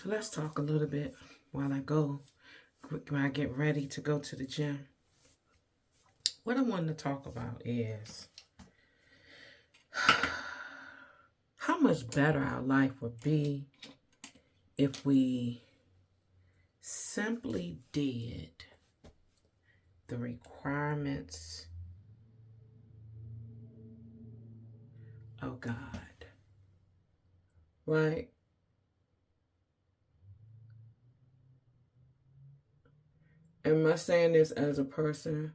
Let's talk a little bit while I get ready to go to the gym. What I wanted to talk about is how much better our life would be if we simply did the requirements of God. Right? Am I saying this as a person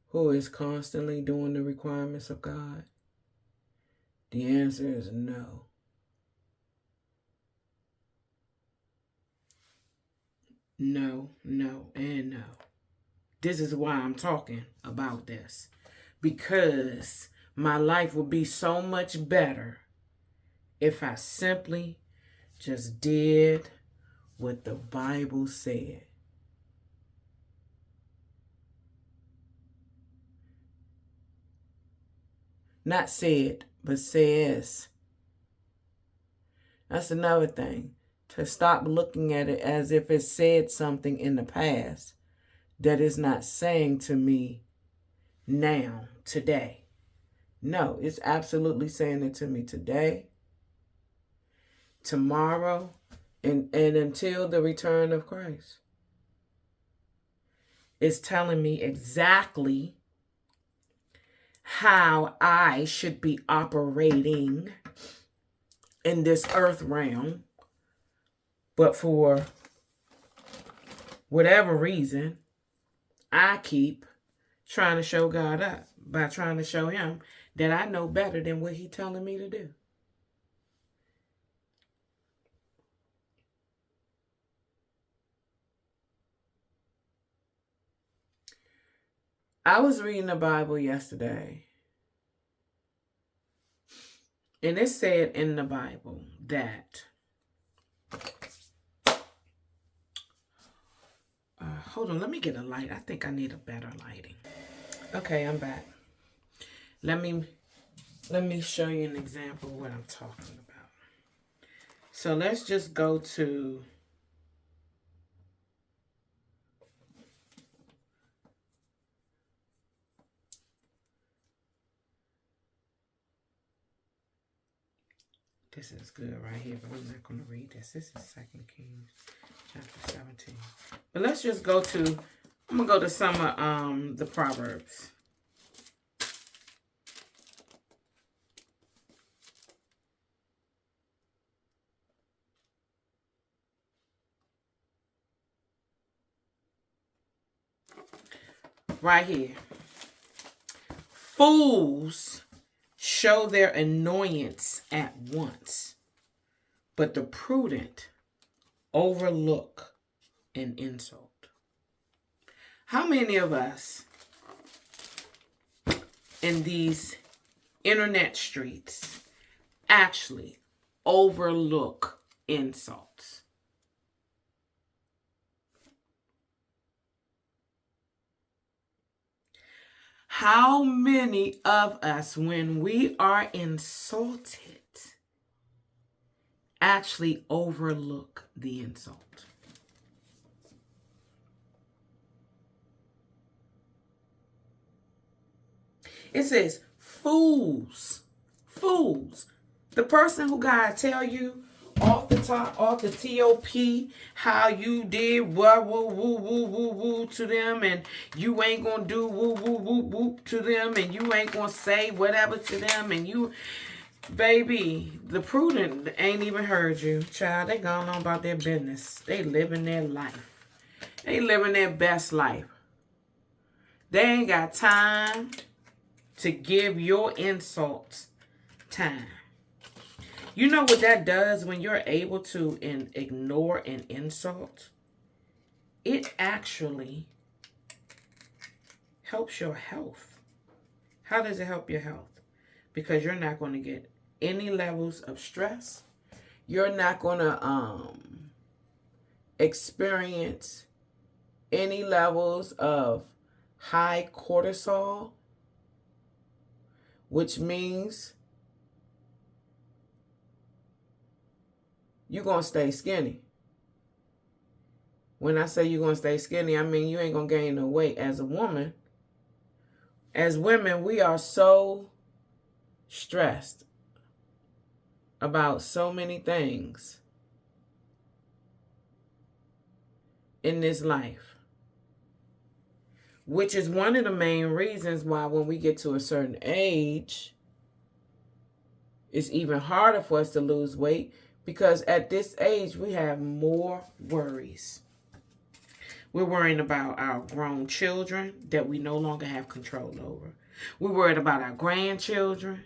who is constantly doing the requirements of God? The answer is no. No, no, and no. This is why I'm talking about this. Because my life would be so much better if I simply just did what the Bible said. Not said, but says. That's another thing. To stop looking at it as if it said something in the past that is not saying to me now, today. No, it's absolutely saying it to me today, tomorrow, and until the return of Christ. It's telling me exactly how I should be operating in this earth realm. But for whatever reason, I keep trying to show God up by trying to show him that I know better than what he's telling me to do. I was reading the Bible yesterday, and it said in the Bible that hold on, let me get a light. I think I need a better lighting. Okay, I'm back. Let me show you an example of what I'm talking about. So let's just go to this is good right here, but I'm not going to read this. This is 2 Kings chapter 17. But let's just go to, I'm going to go to some of the Proverbs. Right here. Fools show their annoyance at once, but the prudent overlook an insult. How many of us in these internet streets actually overlook insults? How many of us, when we are insulted, actually overlook the insult? It says, fools. The person who God tell you off the top, off the TOP, how you did woo woo woo woo woo woo to them, and you ain't gonna do woo woo woo woo to them, and you ain't gonna say whatever to them, and you, baby, the prudent ain't even heard you, child. They gone on about their business. They living their life. They living their best life. They ain't got time to give your insults time. You know what that does when you're able to ignore an insult? It actually helps your health. How does it help your health? Because you're not going to get any levels of stress. You're not going to experience any levels of high cortisol, which means you're going to stay skinny. When I say you're going to stay skinny, I mean you ain't going to gain no weight. As a woman, as women, we are so stressed about so many things in this life, which is one of the main reasons why when we get to a certain age, it's even harder for us to lose weight, because at this age, we have more worries. We're worrying about our grown children that we no longer have control over. We're worried about our grandchildren.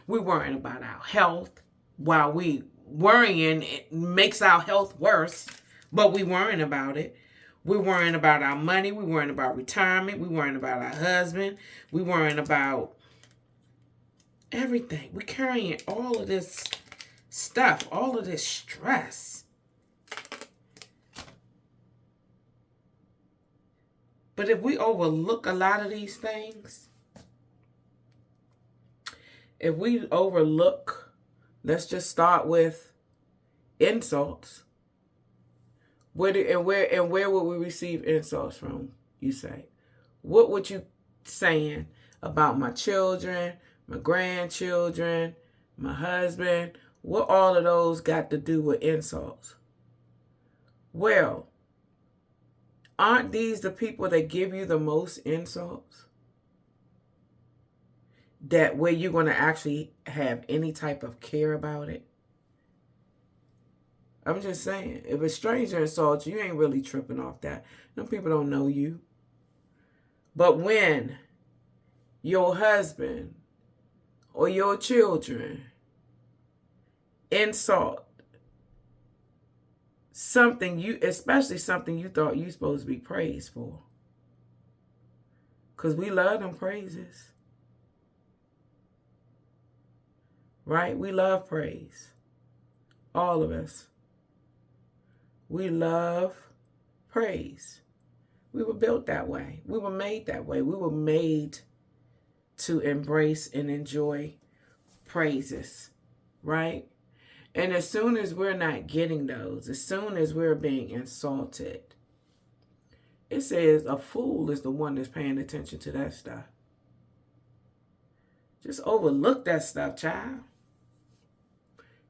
We're worrying about our health. While we worrying, it makes our health worse, but we're worrying about it. We're worrying about our money. We're worrying about retirement. We're worrying about our husband. We're worrying about everything. We're carrying all of this stuff, all of this stress. But if we overlook a lot of these things, if we overlook, let's just start with insults. Where would we receive insults from, you say? What would you saying about my children, my grandchildren, my husband? What all of those got to do with insults? Well, aren't these the people that give you the most insults? That where you're going to actually have any type of care about it? I'm just saying, if a stranger insults you, you ain't really tripping off that. Them people don't know you. But when your husband or your children insult something especially something you thought you supposed to be praised for. Because we love them praises. Right? We love praise. All of us. We love praise. We were built that way. We were made that way. We were made to embrace and enjoy praises, right? And as soon as we're not getting those, as soon as we're being insulted, it says a fool is the one that's paying attention to that stuff. Just overlook that stuff, child.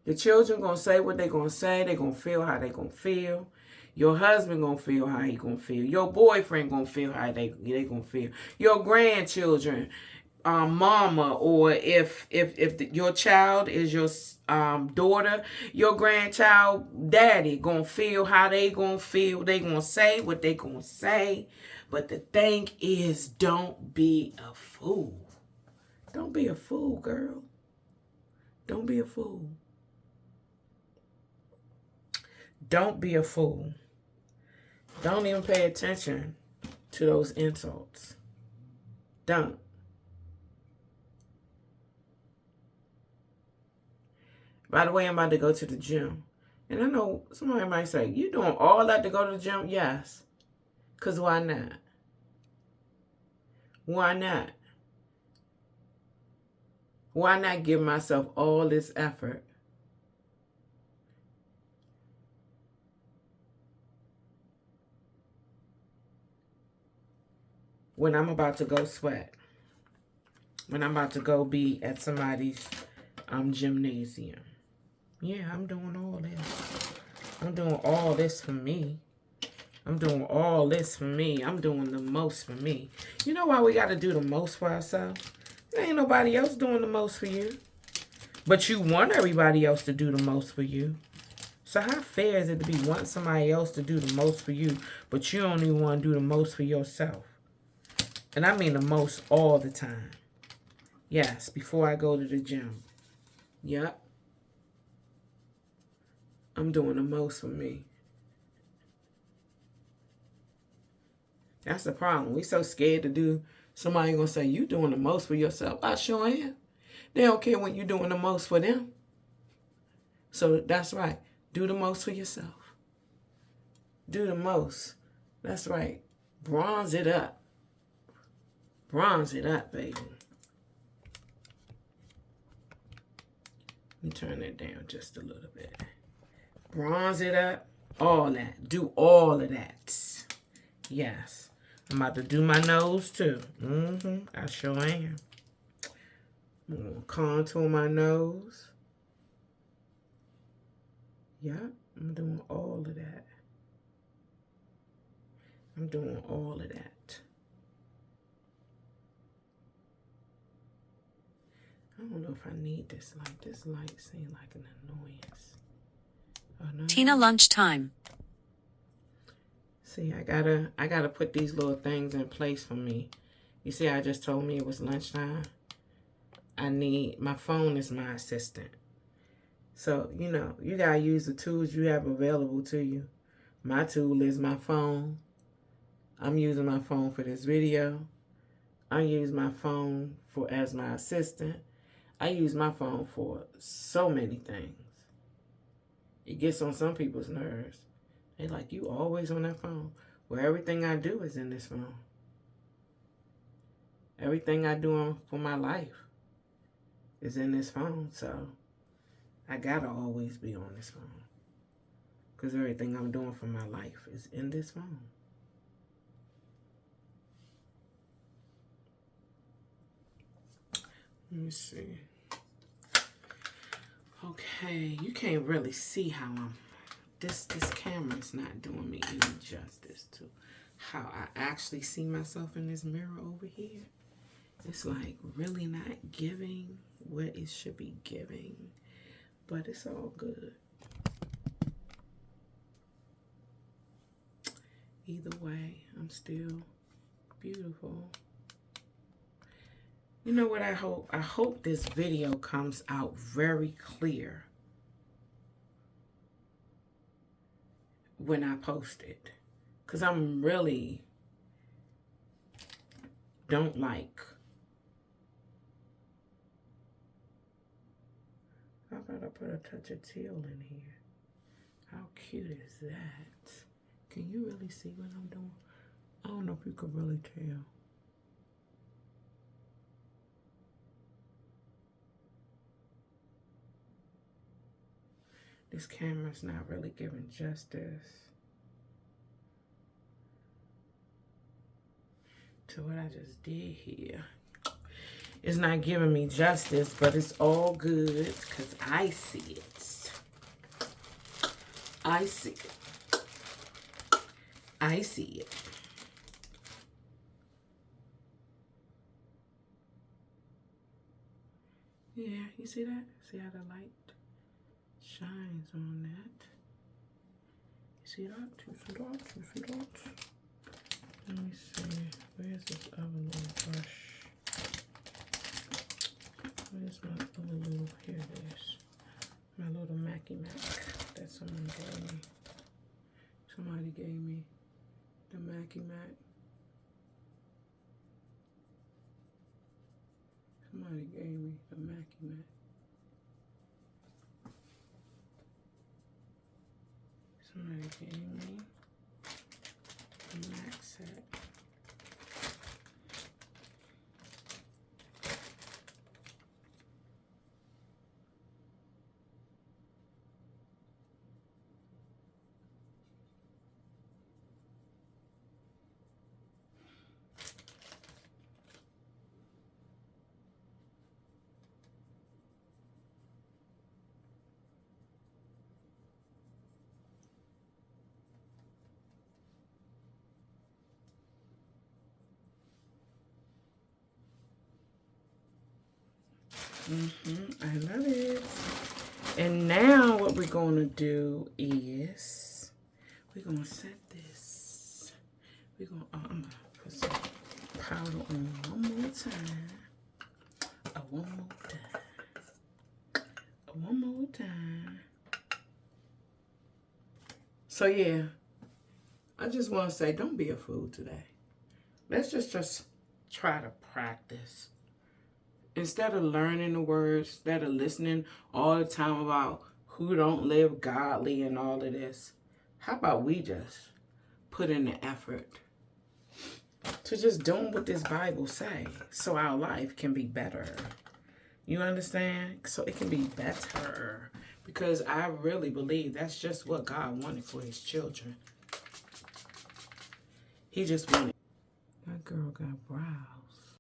Your children going to say what they're going to say. They're going to feel how they're going to feel. Your husband going to feel how he going to feel. Your boyfriend going to feel how they going to feel. Your grandchildren, mama, or if your child is your daughter, your grandchild daddy going to feel how they going to feel. They going to say what they going to say. But the thing is, don't be a fool. Don't be a fool, girl. Don't be a fool. Don't be a fool. Don't even pay attention to those insults. Don't. By the way, I'm about to go to the gym. And I know somebody might say, you doing all that to go to the gym? Yes. Because why not? Why not? Why not give myself all this effort? When I'm about to go sweat. When I'm about to go be at somebody's gymnasium. Yeah, I'm doing all this. I'm doing all this for me. I'm doing all this for me. I'm doing the most for me. You know why we got to do the most for ourselves? There ain't nobody else doing the most for you. But you want everybody else to do the most for you. So how fair is it to be wanting somebody else to do the most for you, but you don't even want to do the most for yourself? And I mean the most all the time. Yes, before I go to the gym. Yep. I'm doing the most for me. That's the problem. We so scared to do. Somebody gonna say, you doing the most for yourself. I sure am. They don't care when you're doing the most for them. So that's right. Do the most for yourself. Do the most. That's right. Bronze it up. Bronze it up, baby. Let me turn that down just a little bit. Bronze it up. All that. Do all of that. Yes. I'm about to do my nose too. I sure am. I'm going to contour my nose. Yep. I'm doing all of that. I'm doing all of that. I don't know if I need this light. This light seems like an annoyance. Oh, no. Tina lunchtime. See, I gotta put these little things in place for me. You see, I just told me it was lunchtime. My phone is my assistant. So, you know, you gotta use the tools you have available to you. My tool is my phone. I'm using my phone for this video. I use my phone as my assistant. I use my phone for so many things. It gets on some people's nerves. They like, you always on that phone. Well, everything I do is in this phone. Everything I do for my life is in this phone. So I gotta always be on this phone. Because everything I'm doing for my life is in this phone. Let me see. Okay, you can't really see how I'm... This camera's not doing me any justice to how I actually see myself in this mirror over here. It's like really not giving what it should be giving. But it's all good. Either way, I'm still beautiful. You know what I hope? I hope this video comes out very clear when I post it. Because I'm really don't like. How about I put a touch of teal in here? How cute is that? Can you really see what I'm doing? I don't know if you can really tell. This camera's not really giving justice to what I just did here. It's not giving me justice, but it's all good because I see it. I see it. I see it. Yeah, you see that? See how the light shines on that? You see that? You see that? You see that? Let me see. Where's this other little brush? Where's my other little... Here it is. My little Mackie Mac that someone gave me. Somebody gave me the Mackie Mac. Somebody gave me the Mackie Mac. Somebody gave me the Mac set. I love it. And now what we're going to do is we're going to set this. We're going to, I'm going to put some powder on one more time. One more time. One more time. So yeah, I just want to say, don't be a fool today. Let's just try to practice. Instead of learning the words, instead of listening all the time about who don't live godly and all of this, how about we just put in the effort to just doing what this Bible say so our life can be better. You understand? So it can be better. Because I really believe that's just what God wanted for his children. He just wanted. That girl got brows.